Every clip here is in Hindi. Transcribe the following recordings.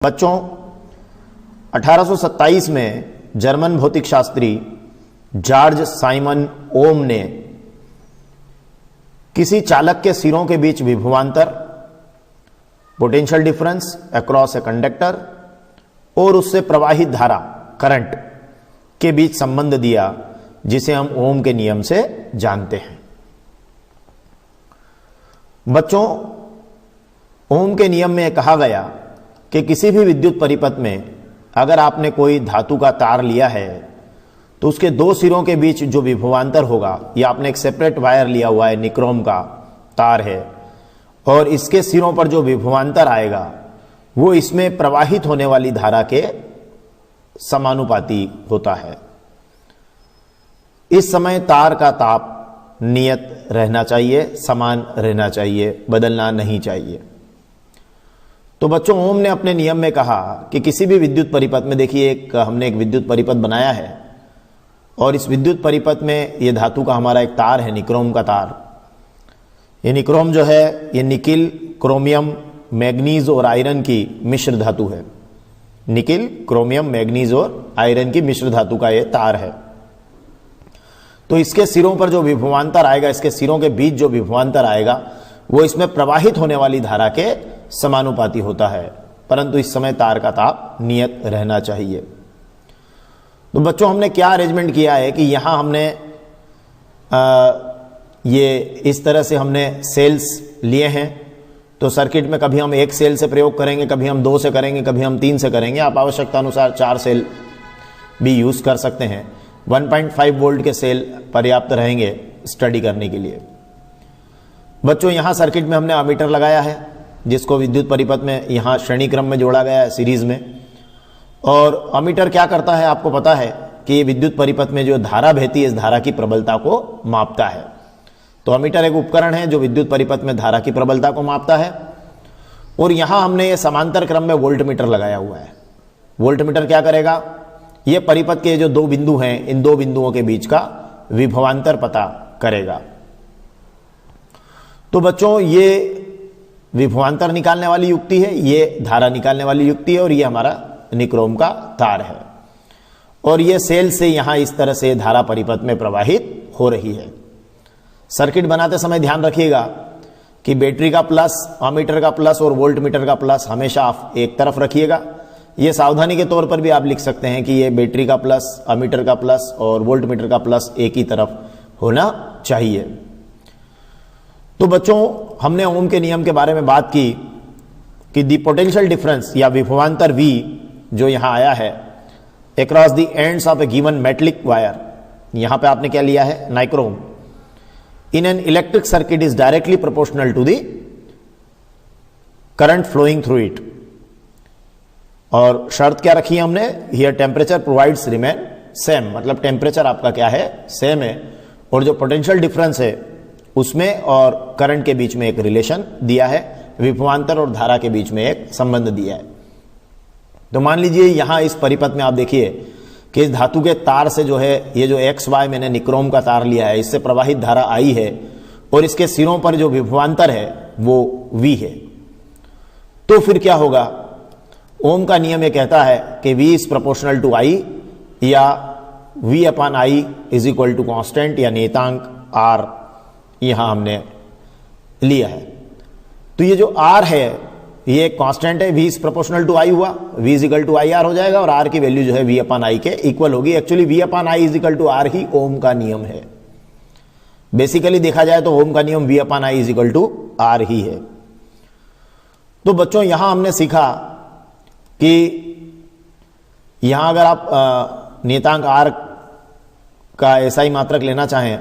बच्चों 1827 में जर्मन भौतिक शास्त्री जॉर्ज साइमन ओम ने किसी चालक के सिरों के बीच विभवांतर, potential difference across a conductor और उससे प्रवाहित धारा करंट के बीच संबंध दिया, जिसे हम ओम के नियम से जानते हैं। बच्चों, ओम के नियम में कहा गया कि किसी भी विद्युत परिपथ में अगर आपने कोई धातु का तार लिया है तो उसके दो सिरों के बीच जो विभवांतर होगा, या आपने एक सेपरेट वायर लिया हुआ है, निक्रोम का तार है, और इसके सिरों पर जो विभवांतर आएगा वो इसमें प्रवाहित होने वाली धारा के समानुपाती होता है। इस समय तार का ताप नियत रहना चाहिए, समान रहना चाहिए, बदलना नहीं चाहिए। तो बच्चों, ओम ने अपने नियम में कहा कि किसी भी विद्युत परिपथ में, देखिए हमने एक विद्युत परिपथ बनाया है और इस विद्युत परिपथ में ये धातु का हमारा एक तार है, निक्रोम का तार। ये निक्रोम जो है ये निकिल, क्रोमियम, मैग्नीज और आयरन की मिश्र धातु है। निकिल, क्रोमियम, मैग्नीज और आयरन की मिश्र धातु का ये तार है। तो इसके सिरों पर जो विभवांतर आएगा, इसके सिरों के बीच जो विभवांतर आएगा वो इसमें प्रवाहित होने वाली धारा के समानुपाती होता है, परंतु इस समय तार का ताप नियत रहना चाहिए। तो बच्चों, हमने क्या अरेंजमेंट किया है कि यहां हमने ये इस तरह से हमने सेल्स लिए हैं। तो सर्किट में कभी हम एक सेल से प्रयोग करेंगे, कभी हम 2 से करेंगे, कभी हम 3 से करेंगे। आप आवश्यकता अनुसार 4 सेल भी यूज कर सकते हैं। 1.5 वोल्ट के सेल पर्याप्त रहेंगे स्टडी करने के लिए। बच्चों, यहां सर्किट में हमने अमीटर लगाया है, जिसको विद्युत परिपथ में यहां श्रेणी क्रम में जोड़ा गया है, सीरीज में। और अमीटर क्या करता है, आपको पता है कि विद्युत परिपथ में जो धारा बहती है, इस धारा की प्रबलता को मापता है। तो अमीटर एक उपकरण है जो विद्युत परिपथ में धारा की प्रबलता को मापता है। और यहां हमने ये समांतर क्रम में वोल्ट मीटर लगाया हुआ है। वोल्ट मीटर क्या करेगा, ये परिपथ के जो 2 बिंदु हैं, इन 2 बिंदुओं के बीच का विभवांतर पता करेगा। तो बच्चों, ये विभवांतर निकालने वाली युक्ति है, ये धारा निकालने वाली युक्ति है, और ये हमारा निक्रोम का तार है। और ये सेल से यहां इस तरह से धारा परिपथ में प्रवाहित हो रही है। सर्किट बनाते समय ध्यान रखिएगा कि बैटरी का प्लस, अमीटर का प्लस और वोल्ट मीटर का प्लस हमेशा आप एक तरफ रखिएगा। ये सावधानी के तौर पर भी आप लिख सकते हैं कि ये बैटरी का प्लस, अमीटर का प्लस और वोल्ट मीटर का प्लस एक ही तरफ होना चाहिए। तो बच्चों, हमने ओम के नियम के बारे में बात की कि दी पोटेंशियल डिफरेंस या विभवांतर V जो यहां आया है across the ends of a given metallic wire, यहां पे आपने क्या लिया है, nichrome, in an electric circuit is directly proportional to the current flowing through it. और शर्त क्या रखी है हमने, here temperature provides remain same, मतलब टेम्परेचर आपका क्या है, सेम है, और जो पोटेंशियल डिफरेंस है उसमें और करंट के बीच में एक रिलेशन दिया है, विभवांतर और धारा के बीच में एक संबंध दिया है। तो मान लीजिए यहां इस परिपथ में आप देखिए कि इस धातु के तार से जो है, ये जो XY मैंने निक्रोम का तार लिया है, इससे प्रवाहित धारा I है, और इसके सिरों पर जो विभवांतर है वो V है। तो फिर क्या होगा, ओम का नियम ये कहता है कि V is proportional to I, या V upon I is equal to constant या नियतांक R यहां हमने लिया है। तो ये जो R है ये एक कांस्टेंट है, V is proportional to I हुआ, V is equal to IR हो जाएगा, और R की वैल्यू जो है V अपॉन I के इक्वल होगी। Actually V upon I is equal to R ही ओम का नियम है। बेसिकली देखा जाए तो ओम का नियम V upon I is equal to R ही है। तो बच्चों, यहां हमने सीखा कि यहां अगर आप नियतांक R का SI मात्रक लेना चाहें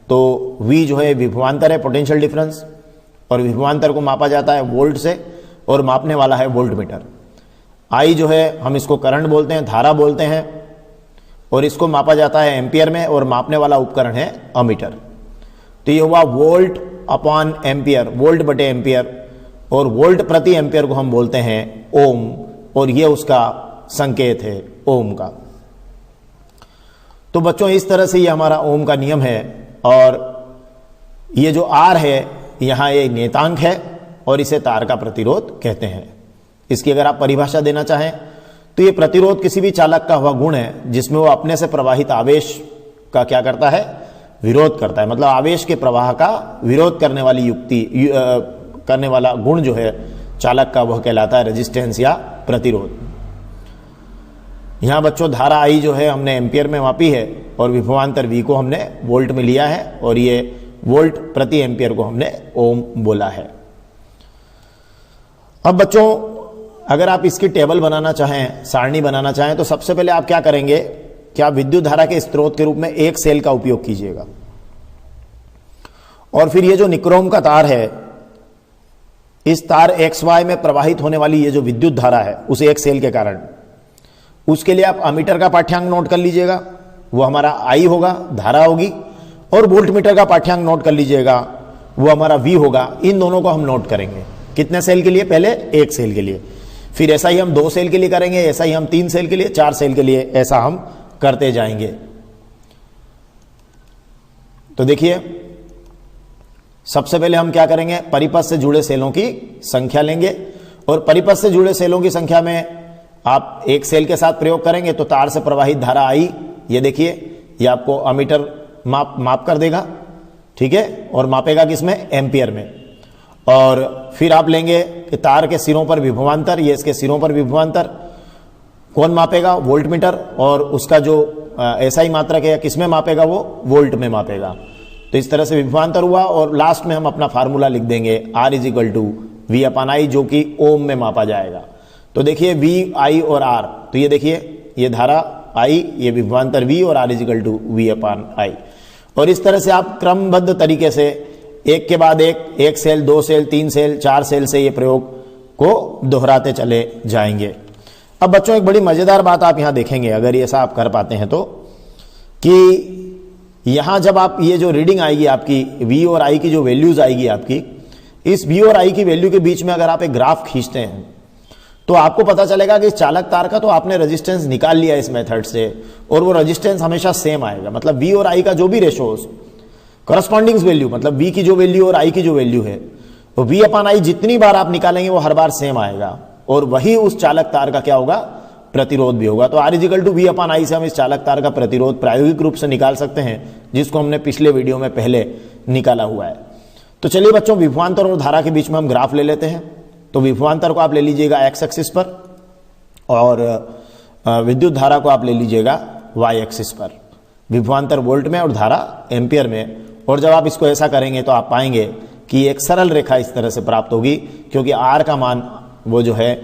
तो V जो है विभवांतर है, पोटेंशियल डिफरेंस, और विभवांतर को मापा जाता है वोल्ट से, और मापने वाला है वोल्ट मीटर। I जो है हम इसको करंट बोलते हैं, धारा बोलते हैं, और इसको मापा जाता है एम्पियर में, और मापने वाला उपकरण है अमीटर। तो ये हुआ वोल्ट अपॉन एम्पियर, वोल्ट बटे एम्पियर, और वोल्ट प्रति एम्पियर को हम बोलते हैं ओम, और ये उसका संकेत है ओम का। तो बच्चों, इस तरह से ये हमारा ओम का नियम है। और ये जो R है यहां ये नियतांक है, और इसे तार का प्रतिरोध कहते हैं। इसकी अगर आप परिभाषा देना चाहें तो ये प्रतिरोध किसी भी चालक का हुआ गुण है जिसमें वो अपने से प्रवाहित आवेश का क्या करता है, विरोध करता है। मतलब आवेश के प्रवाह का विरोध करने वाली करने वाला गुण जो है चालक का, वह कहलाता है रेजिस्टेंस या प्रतिरोध। यहां बच्चों धारा आई जो है हमने एम्पियर में मापी है और विभवांतर V को हमने वोल्ट में लिया है और ये वोल्ट प्रति एम्पियर को हमने ओम बोला है। अब बच्चों अगर आप इसकी टेबल बनाना चाहें, सारणी बनाना चाहें, तो सबसे पहले आप क्या करेंगे कि आप विद्युत धारा के स्रोत के रूप में एक सेल का उपयोग कीजिएगा और फिर ये जो निक्रोम का तार है, इस तार XY में प्रवाहित होने वाली ये जो विद्युत धारा है उस एक सेल के कारण, उसके लिए आप अमीटर का पाठ्यांक नोट कर लीजिएगा, वो हमारा I होगा, धारा होगी, और वोल्ट मीटर का पाठ्यांक नोट कर लीजिएगा, वो हमारा V होगा। इन दोनों को हम नोट करेंगे। कितने सेल के लिए? पहले एक सेल के लिए, फिर ऐसा ही हम 2 सेल के लिए करेंगे, ऐसा ही हम 3 सेल के लिए, 4 सेल के लिए, ऐसा हम करते जाएंगे। तो देखिए सबसे पहले हम क्या करेंगे, परिपथ से जुड़े सेलों की संख्या लेंगे और परिपथ से जुड़े सेलों की संख्या में आप एक सेल के साथ प्रयोग करेंगे तो तार से प्रवाहित धारा I, ये देखिए ये आपको अमीटर माप कर देगा, ठीक है, और मापेगा किसमें? एम्पियर में। और फिर आप लेंगे कि तार के सिरों पर विभवांतर, ये इसके सिरों पर विभवांतर कौन मापेगा? वोल्ट मीटर, और उसका जो SI मात्रक है किसमें मापेगा? वो वोल्ट में मापेगा। तो इस तरह से विभवांतर हुआ और लास्ट में हम अपना फार्मूला लिख देंगे R = V/I, जो कि ओम में मापा जाएगा। तो देखिए V, I और R, तो ये देखिए ये धारा I, ये विभवांतर V और R = V/I। और इस तरह से आप क्रमबद्ध तरीके से एक के बाद एक सेल, 2 सेल, 3 सेल, 4 सेल से ये प्रयोग को दोहराते चले जाएंगे। अब बच्चों एक बड़ी मजेदार बात आप यहां देखेंगे, अगर ऐसा आप कर पाते हैं तो, कि यहां जब आप ये जो रीडिंग आएगी आपकी V और I की जो वैल्यूज आएगी आपकी, इस V और I की वैल्यू के बीच में अगर आप एक ग्राफ खींचते हैं तो आपको पता चलेगा कि इस चालक तार का तो आपने रेजिस्टेंस निकाल लिया इस मेथड से, और वो रेजिस्टेंस हमेशा सेम आएगा। मतलब V और I का जो भी रेशो, करस्पॉन्डिंग वैल्यू, मतलब V की जो वैल्यू और I की जो वैल्यू है, तो V/I जितनी बार आप निकालेंगे वो हर बार सेम आएगा, और वही उस चालक तार का क्या होगा? प्रतिरोध भी होगा। तो R = V/I से हम इस चालक तार का प्रतिरोध प्रायोगिक रूप से निकाल सकते हैं, जिसको हमने पिछले वीडियो में पहले निकाला हुआ है। तो चलिए बच्चों, विभवांतर और धारा के बीच में हम ग्राफ ले लेते हैं। तो विभवांतर को आप ले लीजिएगा x एक्सिस पर और विद्युत धारा को आप ले लीजिएगा y एक्सिस पर। विभवांतर वोल्ट में और धारा एम्पियर में। और जब आप इसको ऐसा करेंगे तो आप पाएंगे कि एक सरल रेखा इस तरह से प्राप्त होगी, क्योंकि R का मान वो जो है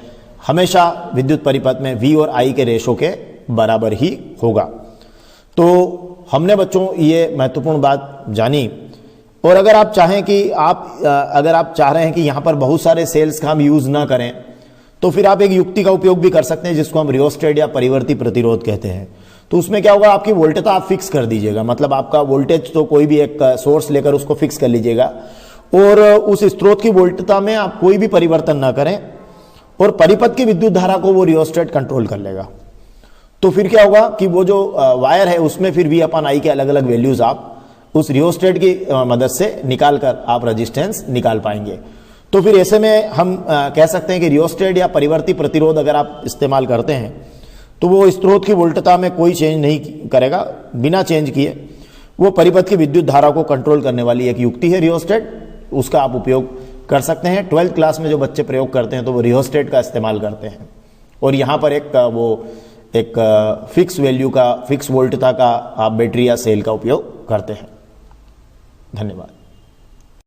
हमेशा विद्युत परिपथ में V और I के रेशो के बराबर ही होगा। तो हमने बच्चों ये महत्वपूर्ण बात जानी। और अगर आप चाहें कि अगर आप चाह रहे हैं कि यहां पर बहुत सारे सेल्स का हम यूज ना करें, तो फिर आप एक युक्ति का उपयोग भी कर सकते हैं, जिसको हम रियोस्टेट या परिवर्ती प्रतिरोध कहते हैं। तो उसमें क्या होगा, आपकी वोल्टेज आप फिक्स कर दीजिएगा। मतलब आपका वोल्टेज तो कोई भी एक सोर्स लेकर उसको फिक्स कर लीजिएगा और उस स्रोत की वोल्टता में आप कोई भी परिवर्तन ना करें, और परिपथ की विद्युत धारा को वो रियोस्टेट कंट्रोल कर लेगा। तो फिर क्या होगा कि वो जो वायर है उसमें फिर V/I के अलग अलग वैल्यूज आप उस रियोस्टेट की मदद से निकालकर आप रेजिस्टेंस निकाल पाएंगे। तो फिर ऐसे में हम कह सकते हैं कि रियोस्टेट या परिवर्ती प्रतिरोध अगर आप इस्तेमाल करते हैं तो वो स्रोत की वोल्टता में कोई चेंज नहीं करेगा, बिना चेंज किए वो परिपथ की विद्युत धारा को कंट्रोल करने वाली एक युक्ति है रियोस्टेट, उसका आप उपयोग कर सकते हैं। 12th क्लास में जो बच्चे प्रयोग करते हैं तो वो रियोस्टेट का इस्तेमाल करते हैं, और यहाँ पर एक फिक्स वैल्यू का, फिक्स वोल्टता का आप बैटरी या सेल का उपयोग करते हैं। धन्यवाद।